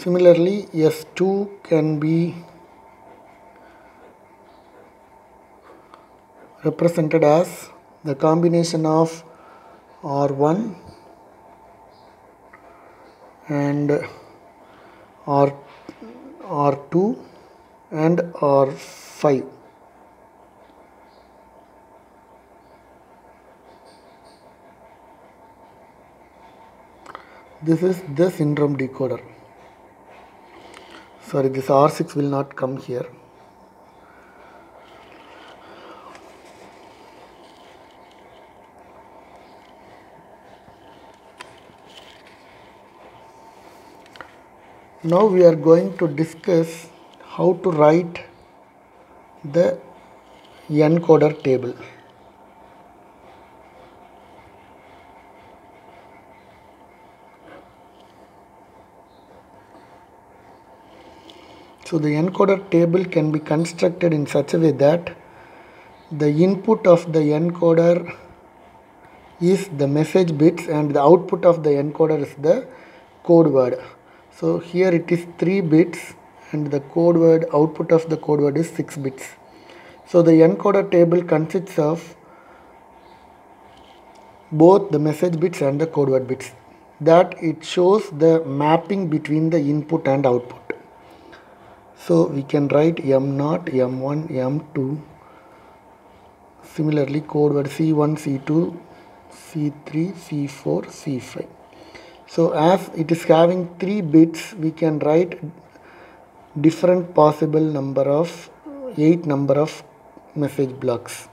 Similarly, S2 can be represented as the combination of R1 and R2 and R5. This is the syndrome decoder. Sorry, this R6 will not come here. Now we are going to discuss how to write the encoder table. So the encoder table can be constructed in such a way that the input of the encoder is the message bits and the output of the encoder is the code word. So here it is 3 bits and the code word output of the code word is 6 bits. So the encoder table consists of both the message bits and the code word bits, that it shows the mapping between the input and output. So we can write M0, M1, M2. Similarly, code word C1, C2, C3, C4, C5. So as it is having 3 bits, we can write different possible number of 8 number of message blocks.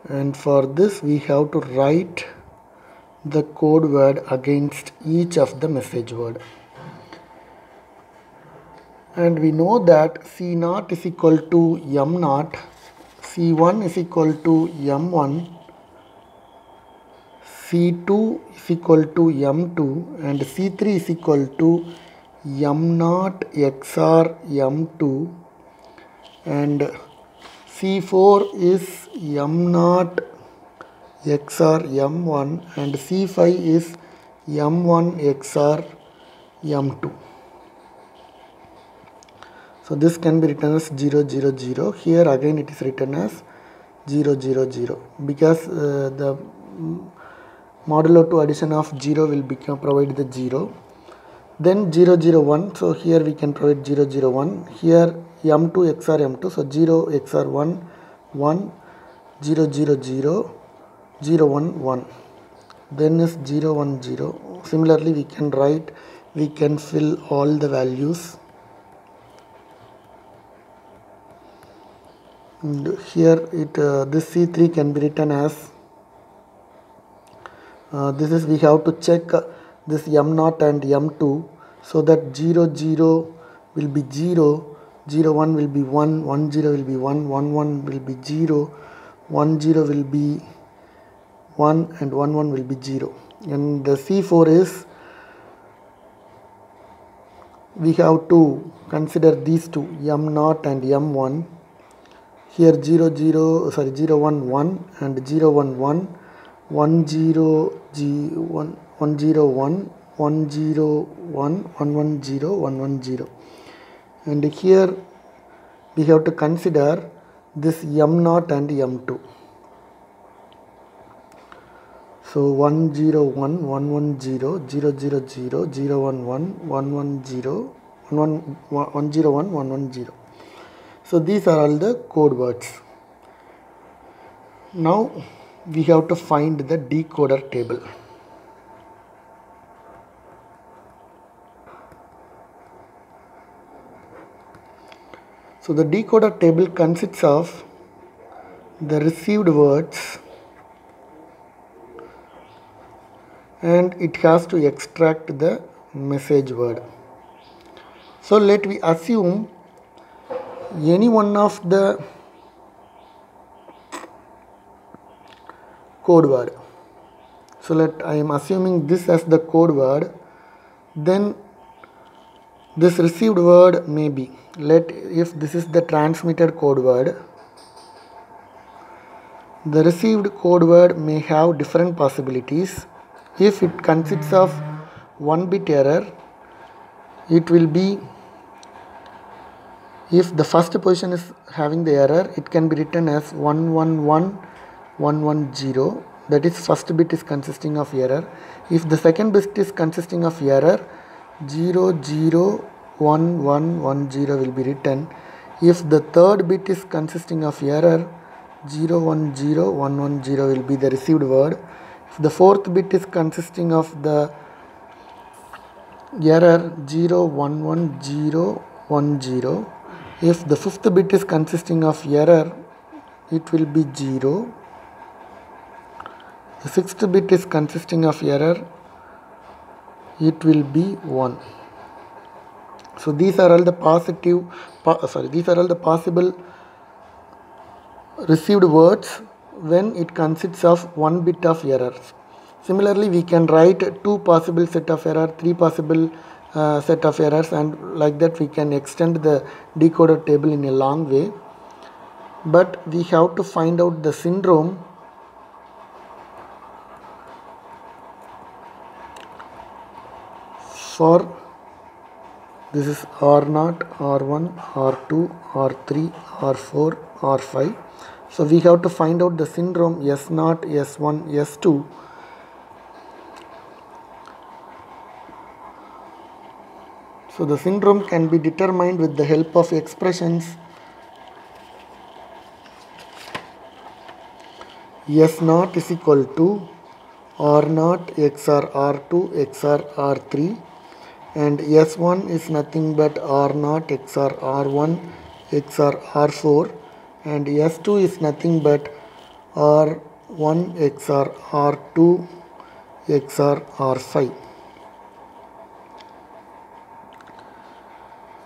And for this we have to write the code word against each of the message word. And we know that C0 is equal to M0, C1 is equal to M1, C2 is equal to M2 and C3 is equal to M0 XOR M2 and C4 is M0 XOR M1 and C5 is M1 XOR M2. So this can be written as 0, 0, 0. Here again it is written as 0, 0, 0 because the modulo 2 addition of 0 will provide the 0. Then 0, 0, 1. So here we can provide 0, 0, 1. Here M2 XOR M2. So 0 XOR 1, 1, 0, 0, 0, 0, 1, 1. Then is 0, 1, 0. Similarly, we can fill all the values. And here this C3 can be written as we have to check this M0 and M2 so that 0, 0 will be 0, 0, 1 will be 1, 1, 0 will be 1, 1, 1 will be 0, 1, 0 will be 1 and 1, 1 will be 0. And the C4 is we have to consider these two M0 and M1. Here 0, 1, 1 and 0, 1, 1, 1, 0, 1, 1, 0, 1, 1, 0, 1, 1, 1, 0, 1, 1, 0. And here we have to consider this M0 and M2. So 1, 0, 1, 1, 1, 0, 0, 0, 0, 0, 1, 1, 1, 1, 0, 1, 1, 0, 1, 1, 1, 0. So these are all the code words. Now we have to find the decoder table. So the decoder table consists of the received words and it has to extract the message word. So let me assume any one of the code word. So I am assuming this as the code word, then this received word may be, if this is the transmitted code word, The received code word may have different possibilities. If it consists of 1-bit error, it will be, if the first position is having the error, it can be written as 111110, that is first bit is consisting of error. If the second bit is consisting of error, 001110 will be written. If the third bit is consisting of error, 010110 will be the received word. If the fourth bit is consisting of the error, 011010. If the fifth bit is consisting of error, it will be 0. The sixth bit is consisting of error, it will be 1. So these are all the possible received words when it consists of 1 bit of errors. Similarly, we can write 2 possible set of error, 3 possible set of errors, and like that we can extend the decoder table in a long way. But we have to find out the syndrome for this is R0, R1, R2, R3, R4, R5. So we have to find out the syndrome S0, S1, S2. So the syndrome can be determined with the help of expressions S0 is equal to R0 XOR R2 XOR R3, and S1 is nothing but R0 XOR R1 XOR R4, and S2 is nothing but R1 XOR R2 XOR R5.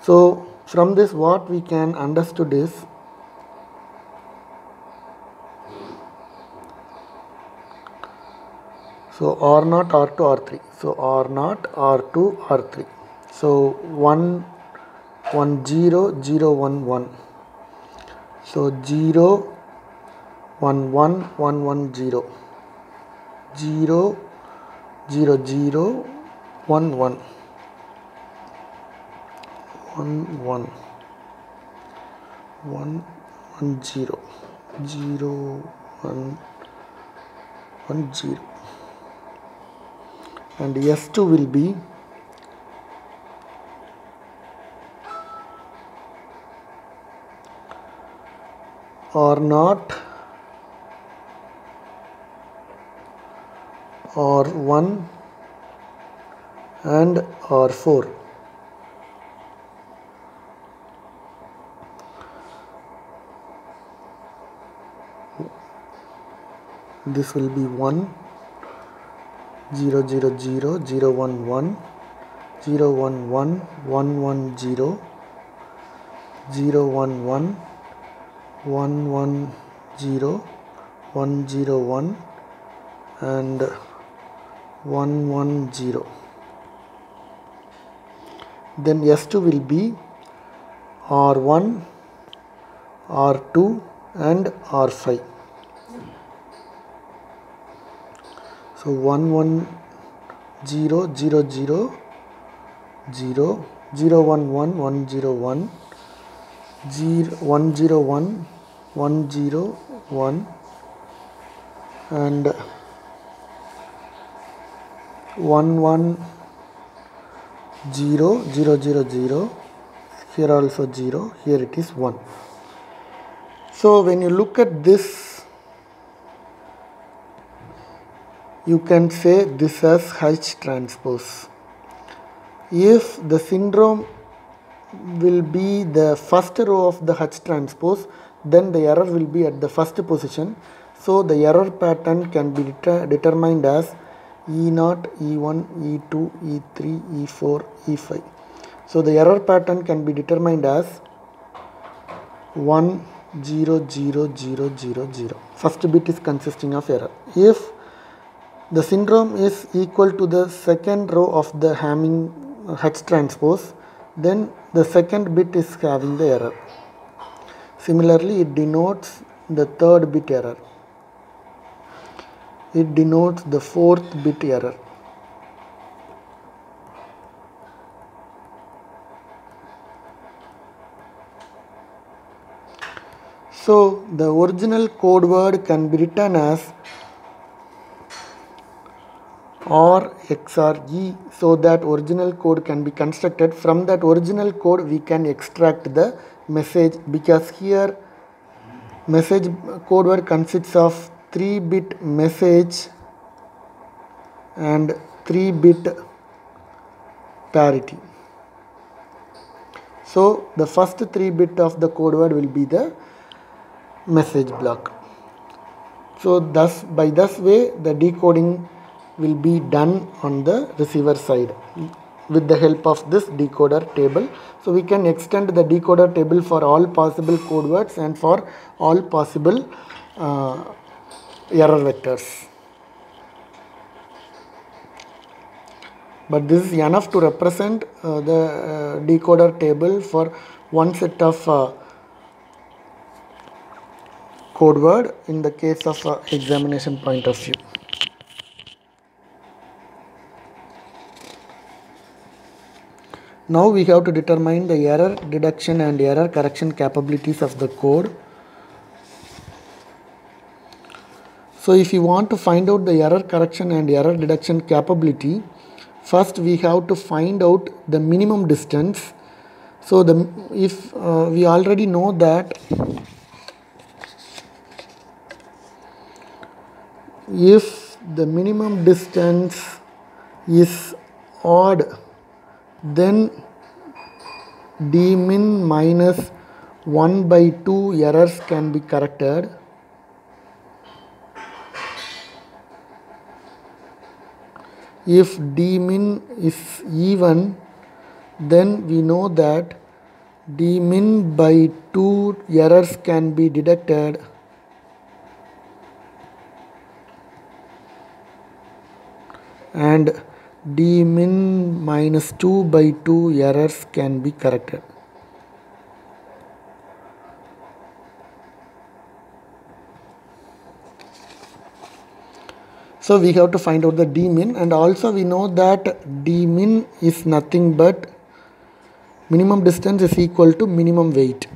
So from this what we can understood is so R0, R2, R3. So R0, R2, R3. So 1, 1, 0, 0, 1, 1. So 0, 1, 1, 1, 1, 0. 0, 0, 0, 1, 1. 1, 1. 1, 1, 0. 0, 1, 1, 0. And S2 will be R0, R1 and R4. This will be 1, 0, 0, 0, 0, 1, 1, 0, 1, 1, 1, 1, 0, 0, 1, 1, 1, 1, 0, 1, 0, 1 and 1, 1, 0. Then S2 will be R1, R2 and R5. So 1, 1, 0, 0, 0, 0, 0, 1, 1, 1, 0, 1, 0, 1, 0, 1, 1, 0, 1 and 1, 1, 0, 0, 0, 0. Here also 0, here it is 1. So when you look at this, you can say this as H transpose. If the syndrome will be the first row of the H transpose, then the error will be at the first position. So the error pattern can be determined as E0, E1, E2, E3, E4, E5. So the error pattern can be determined as 1, 0, 0, 0, 0, 0. First bit is consisting of error. If the syndrome is equal to the second row of the Hamming H transpose, then the second bit is having the error. Similarly, it denotes the third bit error. it denotes the 4th bit error. So the original code word can be written as or XOR E, so that original code can be constructed. From that original code we can extract the message, because here message code word consists of 3-bit message and 3-bit parity. So the first 3-bit of the code word will be the message block. So thus, by this way, the decoding will be done on the receiver side with the help of this decoder table. So we can extend the decoder table for all possible code words and for all possible error vectors. But this is enough to represent the decoder table for one set of code word in the case of examination point of view. Now we have to determine the error detection and error correction capabilities of the code. So if you want to find out the error correction and error detection capability, first we have to find out the minimum distance. So if we already know that if the minimum distance is odd, then dmin minus 1/2 errors can be corrected. If dmin is even, then we know that dmin by 2 errors can be detected. And dmin minus 2/2 errors can be corrected. So we have to find out the dmin, and also we know that dmin is nothing but minimum distance is equal to minimum weight.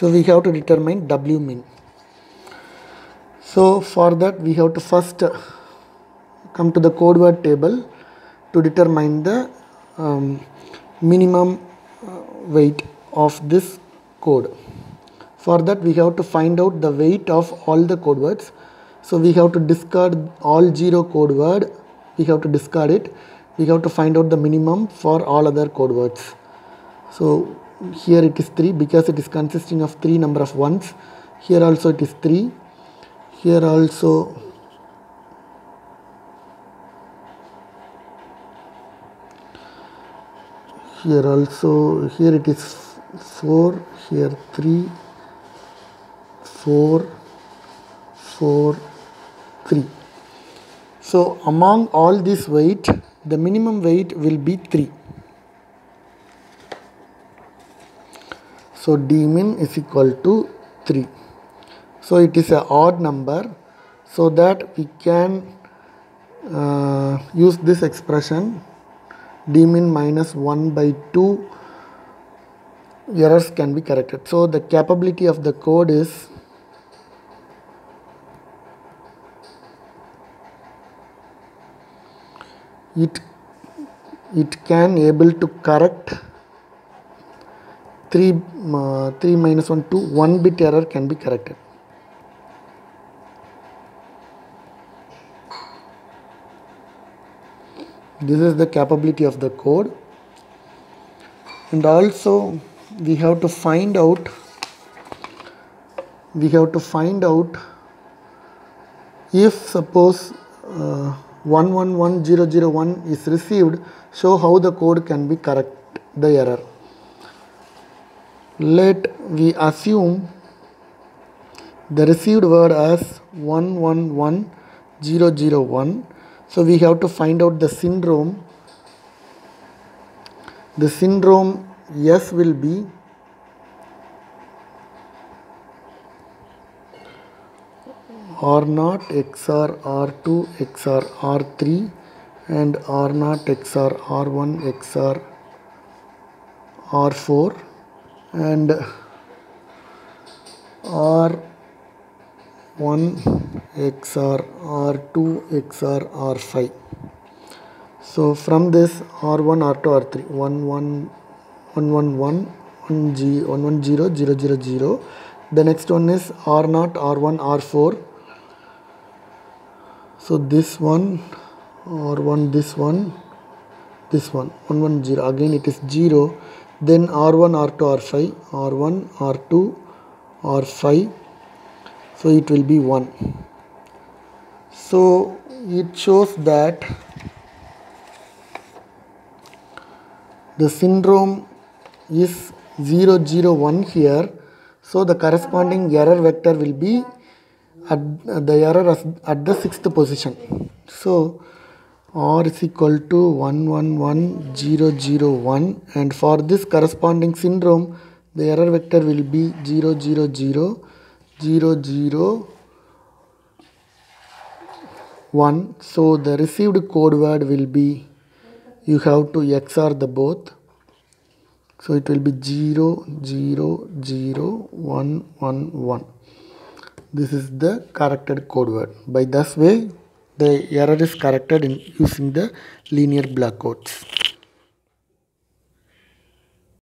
So we have to determine wmin. So for that we have to first come to the code word table to determine the minimum weight of this code. For that we have to find out the weight of all the code words. So we have to discard all 0 code word. We have to discard it. We have to find out the minimum for all other code words. So here it is 3 because it is consisting of 3 number of ones. Here also it is 3. Here also here it is 4, here 3, 4, 4, 3. So among all this weight, the minimum weight will be 3. So dmin is equal to 3. So it is an odd number, so that we can use this expression dmin minus 1/2 errors can be corrected. So the capability of the code is it can able to correct 3 minus 1 to 1 bit error can be corrected. This is the capability of the code. And also we have to find out if suppose 111001 is received, show how the code can be correct the error. Let we assume the received word as 111001. So we have to find out the syndrome. The syndrome S will be R0 XOR R2 XOR R3 and R0 XOR R1 XOR R4 and R1 XOR R2 XOR R5. So from this R1 R2 R3 1 1 1 1 1 1 0 0 0 0. The next one is R0 R1 R4. So this one R1, this one 1 1 0, again it is 0. Then R1 R2 R5, R1 R2 R5, so it will be 1. So it shows that the syndrome is 0 0 1 here. So the corresponding error vector will be at the 6th position. So R is equal to 1 1 1 0 0 1, and for this corresponding syndrome the error vector will be 0 0 0 0 0 1. So the received code word will be, you have to XOR the both, so it will be 0 0 0 1 1 1. This is the corrected code word. By this way the error is corrected in using the linear block codes.